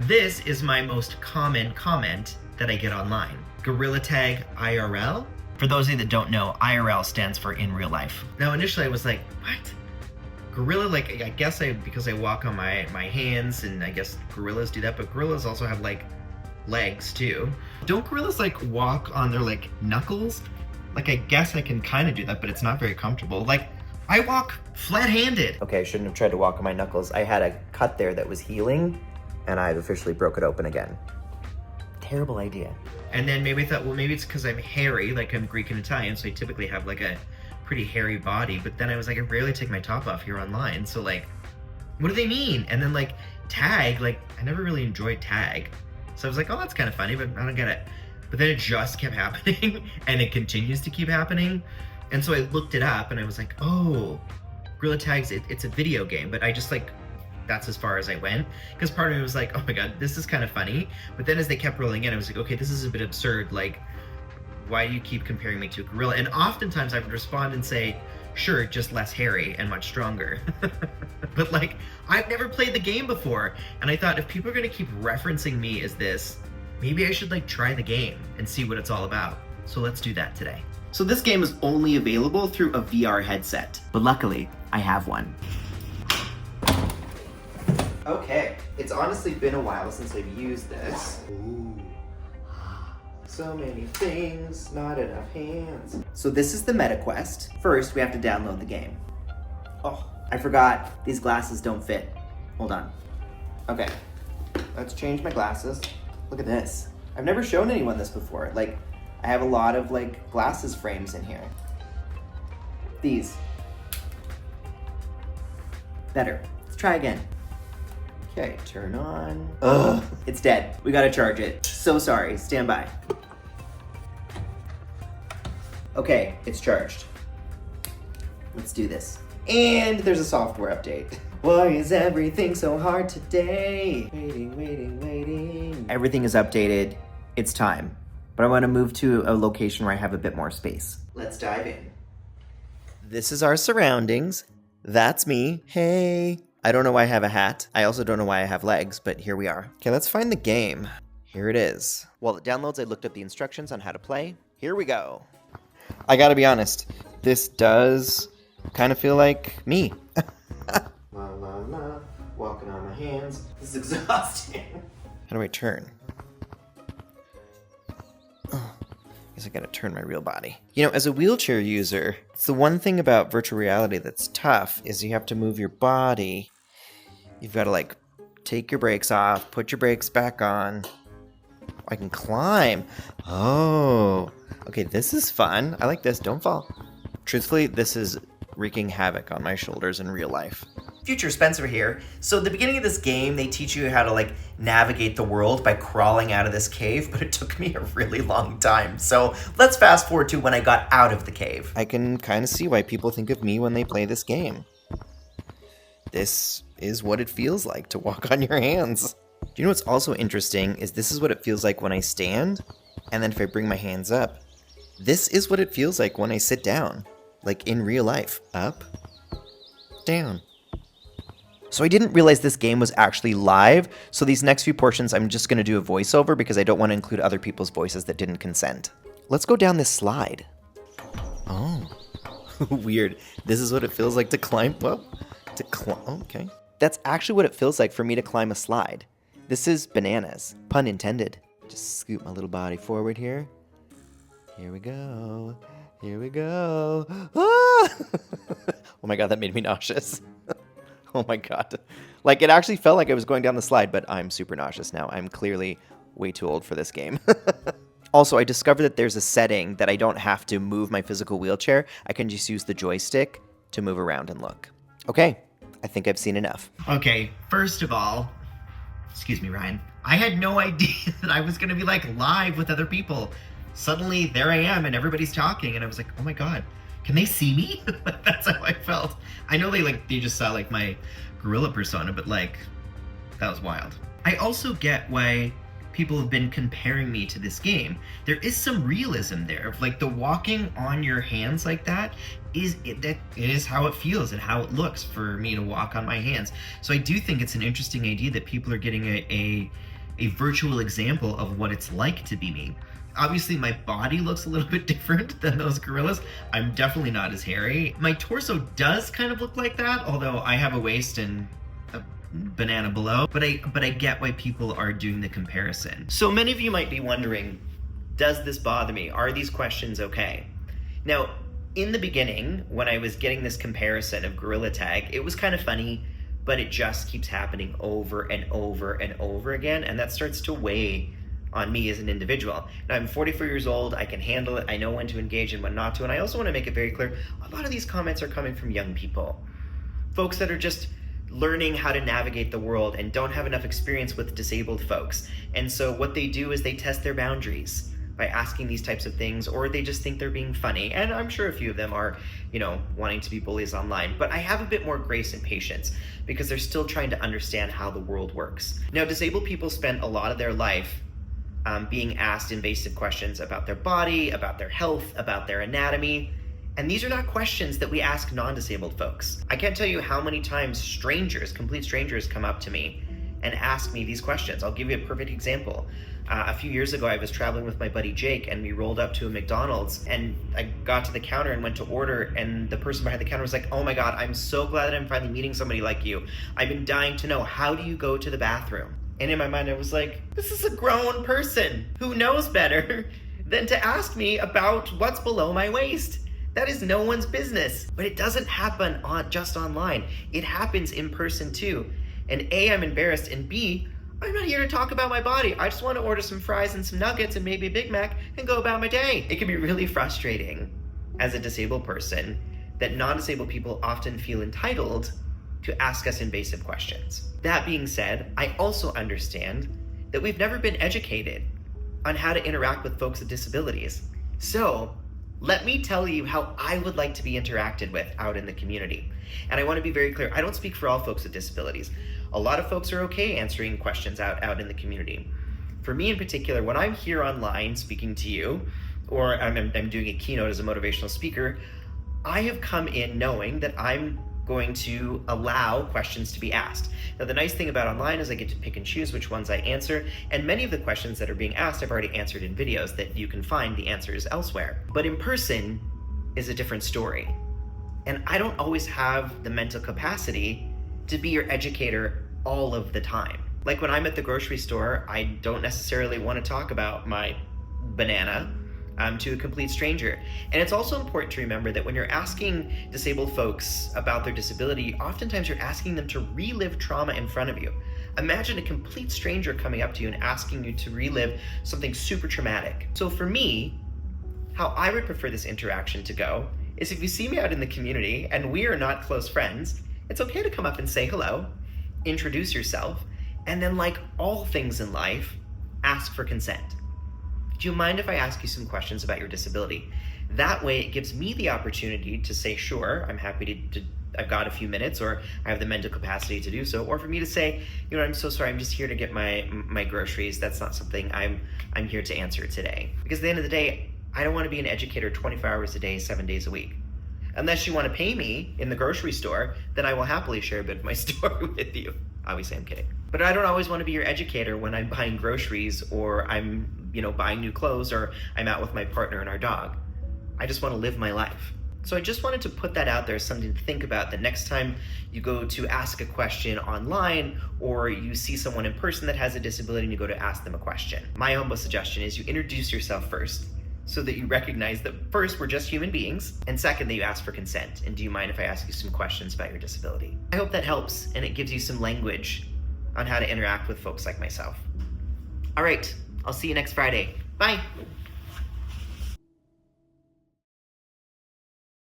This is my most common comment that I get online. Gorilla Tag IRL. For those of you that don't know, IRL stands for in real life. Now initially I was like, what? Gorilla, like, I guess because I walk on my hands, and I guess gorillas do that, but gorillas also have like legs too. Don't gorillas like walk on their like knuckles? Like, I guess I can kind of do that, but it's not very comfortable. Like, I walk flat-handed. Okay, I shouldn't have tried to walk on my knuckles. I had a cut there that was healing, and I've officially broke it open again. Terrible idea. And then maybe I thought, well, maybe it's because I'm hairy, like I'm Greek and Italian, so I typically have like a pretty hairy body. But then I was like, I rarely take my top off here online, so like, what do they mean? And then like, tag, like, I never really enjoyed tag. So I was like, oh, that's kind of funny, but I don't get it. But then it just kept happening, and it continues to keep happening. And so I looked it up, and I was like, oh, Gorilla Tag's, it's a video game, but I just like, that's as far as I went, because part of me was like, oh my god, this is kind of funny. But then as they kept rolling in, I was like, okay, this is a bit absurd. Like, why do you keep comparing me to a gorilla? And oftentimes I would respond and say, sure, just less hairy and much stronger. But like, I've never played the game before, and I thought if people are gonna keep referencing me as this, maybe I should like try the game and see what it's all about. So let's do that today. So this game is only available through a VR headset, but luckily I have one. Okay, it's honestly been a while since I've used this. Ooh. So many things, not enough hands. So this is the MetaQuest. First, we have to download the game. Oh, I forgot, these glasses don't fit. Hold on. Okay, let's change my glasses. Look at this. I've never shown anyone this before. Like, I have a lot of like glasses frames in here. These. Better. Let's try again. Okay, turn on. Ugh, it's dead. We gotta charge it. So sorry, stand by. Okay, it's charged. Let's do this. And there's a software update. Why is everything so hard today? Waiting. Everything is updated. It's time. But I want to move to a location where I have a bit more space. Let's dive in. This is our surroundings. That's me. Hey. I don't know why I have a hat. I also don't know why I have legs, but here we are. Okay, let's find the game. Here it is. While it downloads, I looked up the instructions on how to play. Here we go. I gotta be honest, this does kind of feel like me. Walking on my hands. This is exhausting. How do I turn? Oh, I guess I gotta turn my real body. You know, as a wheelchair user, it's the one thing about virtual reality that's tough is you have to move your body. You've got to like take your brakes off, put your brakes back on. I can climb. Oh, okay, this is fun. I like this. Don't fall. Truthfully, this is wreaking havoc on my shoulders in real life. Future Spencer here. So at the beginning of this game, they teach you how to like navigate the world by crawling out of this cave, but it took me a really long time. So let's fast forward to when I got out of the cave. I can kind of see why people think of me when they play this game. This is what it feels like to walk on your hands. Do you know what's also interesting is this is what it feels like when I stand, and then if I bring my hands up, this is what it feels like when I sit down, like in real life. Up, down. So I didn't realize this game was actually live, so these next few portions I'm just going to do a voiceover because I don't want to include other people's voices that didn't consent. Let's go down this slide. Oh, weird. This is what it feels like to climb, okay. That's actually what it feels like for me to climb a slide. This is bananas, pun intended. Just scoot my little body forward here. Here we go. Here we go. Ah! Oh my god, that made me nauseous. Oh my god. Like, it actually felt like I was going down the slide, but I'm super nauseous now. I'm clearly way too old for this game. Also, I discovered that there's a setting that I don't have to move my physical wheelchair. I can just use the joystick to move around and look. Okay, I think I've seen enough. Okay, first of all, excuse me, Ryan. I had no idea that I was gonna be like live with other people. Suddenly, there I am and everybody's talking and I was like, oh my god. Can they see me? That's how I felt. I know they just saw like my gorilla persona, but like, that was wild. I also get why people have been comparing me to this game. There is some realism there. Like the walking on your hands like that it is how it feels and how it looks for me to walk on my hands. So I do think it's an interesting idea that people are getting a a virtual example of what it's like to be me. Obviously, my body looks a little bit different than those gorillas. I'm definitely not as hairy. My torso does kind of look like that, although I have a waist and a banana below. But I get why people are doing the comparison. So many of you might be wondering, does this bother me? Are these questions okay? Now, in the beginning, when I was getting this comparison of gorilla tag, it was kind of funny, but it just keeps happening over and over and over again, and that starts to weigh on me as an individual. Now, I'm 44 years old, I can handle it, I know when to engage and when not to, and I also want to make it very clear, a lot of these comments are coming from young people. Folks that are just learning how to navigate the world and don't have enough experience with disabled folks. And so what they do is they test their boundaries by asking these types of things, or they just think they're being funny. And I'm sure a few of them are, wanting to be bullies online. But I have a bit more grace and patience because they're still trying to understand how the world works. Now, disabled people spend a lot of their life being asked invasive questions about their body, about their health, about their anatomy. And these are not questions that we ask non-disabled folks. I can't tell you how many times strangers, complete strangers, come up to me and ask me these questions. I'll give you a perfect example. A few years ago, I was traveling with my buddy Jake, and we rolled up to a McDonald's, and I got to the counter and went to order, and the person behind the counter was like, "Oh my God, I'm so glad that I'm finally meeting somebody like you. I've been dying to know, how do you go to the bathroom?" And in my mind, I was like, this is a grown person who knows better than to ask me about what's below my waist. That is no one's business. But it doesn't happen just online. It happens in person too. And A, I'm embarrassed, and B, I'm not here to talk about my body. I just want to order some fries and some nuggets and maybe a Big Mac and go about my day. It can be really frustrating as a disabled person that non-disabled people often feel entitled to ask us invasive questions. That being said, I also understand that we've never been educated on how to interact with folks with disabilities. So let me tell you how I would like to be interacted with out in the community. And I want to be very clear, I don't speak for all folks with disabilities. A lot of folks are okay answering questions out in the community. For me in particular, when I'm here online speaking to you, or I'm doing a keynote as a motivational speaker, I have come in knowing that I'm going to allow questions to be asked. Now, the nice thing about online is I get to pick and choose which ones I answer, and many of the questions that are being asked I've already answered in videos that you can find the answers elsewhere. But in person is a different story. And I don't always have the mental capacity to be your educator all of the time. Like when I'm at the grocery store, I don't necessarily want to talk about my banana to a complete stranger. And it's also important to remember that when you're asking disabled folks about their disability, oftentimes you're asking them to relive trauma in front of you. Imagine a complete stranger coming up to you and asking you to relive something super traumatic. So for me, how I would prefer this interaction to go is if you see me out in the community and we are not close friends, it's okay to come up and say hello, introduce yourself, and then, like all things in life, ask for consent. Do you mind if I ask you some questions about your disability? That way it gives me the opportunity to say, sure, I'm happy to I've got a few minutes, or I have the mental capacity to do so, or for me to say, I'm so sorry, I'm just here to get my groceries. That's not something I'm here to answer today. Because at the end of the day, I don't want to be an educator 24 hours a day, 7 days a week. Unless you want to pay me in the grocery store, then I will happily share a bit of my story with you. Obviously, I'm kidding. But I don't always want to be your educator when I'm buying groceries, or I'm buying new clothes, or I'm out with my partner and our dog. I just want to live my life. So I just wanted to put that out there as something to think about the next time you go to ask a question online, or you see someone in person that has a disability and you go to ask them a question. My humble suggestion is you introduce yourself first, so that you recognize that first, we're just human beings, and second, that you ask for consent. And do you mind if I ask you some questions about your disability? I hope that helps, and it gives you some language on how to interact with folks like myself. All right, I'll see you next Friday. Bye.